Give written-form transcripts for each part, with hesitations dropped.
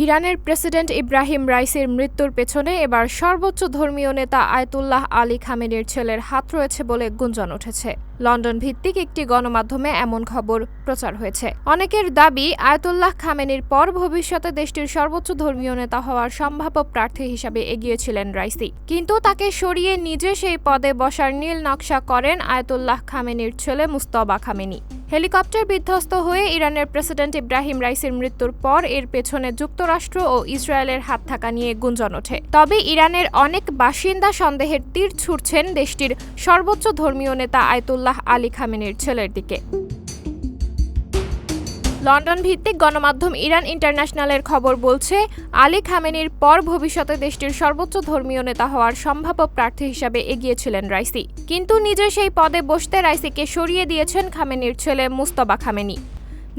ইরানের প্রেসিডেন্ট ইব্রাহিম রাইসির মৃত্যুর পেছনে এবার সর্বোচ্চ ধর্মীয় নেতা আয়াতুল্লাহ আলী খামেনির ছেলের হাত রয়েছে বলে গুঞ্জন উঠেছে। লন্ডন ভিত্তিক একটি গণমাধ্যমে এমন খবর প্রচার হয়েছে। অনেকের দাবি, আয়াতুল্লাহ খামেনির পর ভবিষ্যতে দেশটির সর্বোচ্চ ধর্মীয় নেতা হওয়ার সম্ভাব্য প্রার্থী হিসাবে এগিয়েছিলেন রাইসি, কিন্তু তাকে সরিয়ে নিজে সেই পদে বসার নীল নকশা করেন আয়াতুল্লাহ খামেনির ছেলে মুজতবা খামেনি। হেলিকপ্টার বিধ্বস্ত হয়ে ইরানের প্রেসিডেন্ট ইব্রাহিম রাইসির মৃত্যুর পর এর পেছনে যুক্তরাষ্ট্র ও ইসরায়েলের হাত থাকা নিয়ে গুঞ্জন ওঠে। তবে ইরানের অনেক বাসিন্দা সন্দেহের তীর ছুড়ছেন দেশটির সর্বোচ্চ ধর্মীয় নেতা আয়াতুল্লাহ আলী খামেনির ছেলের দিকে। লন্ডন ভিত্তিক গণমাধ্যম ইরান ইন্টারন্যাশনালের খবর বলছে, আলী খামেনির পর ভবিষ্যতে দেশটির সর্বোচ্চ ধর্মীয় নেতা হওয়ার সম্ভাব্য প্রার্থী হিসাবে এগিয়েছিলেন রাইসি, কিন্তু নিজে সেই পদে বসতে রাইসিকে সরিয়ে দিয়েছেন খামেনির ছেলে মুজতবা খামেনি।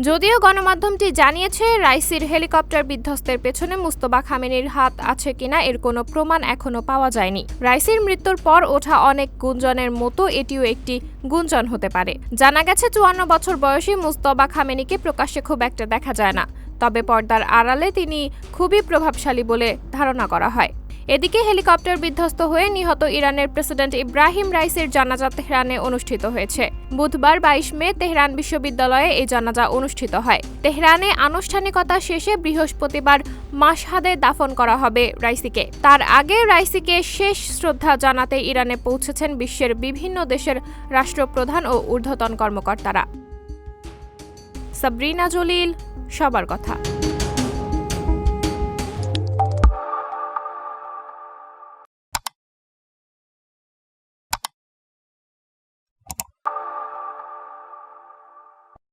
যদিও গণমাধ্যমটি জানিয়েছে, রাইসির হেলিকপ্টার বিধ্বস্তের পেছনে মুজতবা খামেনির হাত আছে কিনা এর কোনো প্রমাণ এখনো পাওয়া যায়নি। রাইসির মৃত্যুর পর ওঠা অনেক গুঞ্জনের মতো এটিও একটি গুঞ্জন হতে পারে। জানা গেছে, 54 বছর বয়সী মুজতবা খামেনিকে প্রকাশ্যে খুব একটা দেখা যায় না, তবে পর্দার আড়ালে তিনি খুবই প্রভাবশালী বলে ধারণা করা হয়। এদিকে হেলিকপ্টার বিধ্বস্ত হয়ে নিহত ইরানের প্রেসিডেন্ট ইব্রাহিম রাইসির জানাজা তেহরানে অনুষ্ঠিত হয়েছে। বুধবার 22 মে তেহরান বিশ্ববিদ্যালয়ে এই জানাজা অনুষ্ঠিত হয়। তেহরানে আনুষ্ঠানিকতা শেষে বৃহস্পতিবার মাশহাদে দাফন করা হবে রাইসিকে। তার আগে রাইসিকে শেষ শ্রদ্ধা জানাতে ইরানে পৌঁছেছেন বিশ্বের বিভিন্ন দেশের রাষ্ট্রপ্রধান ও ঊর্ধ্বতন কর্মকর্তারা। সাবরিনা জলিল, সবার কথা।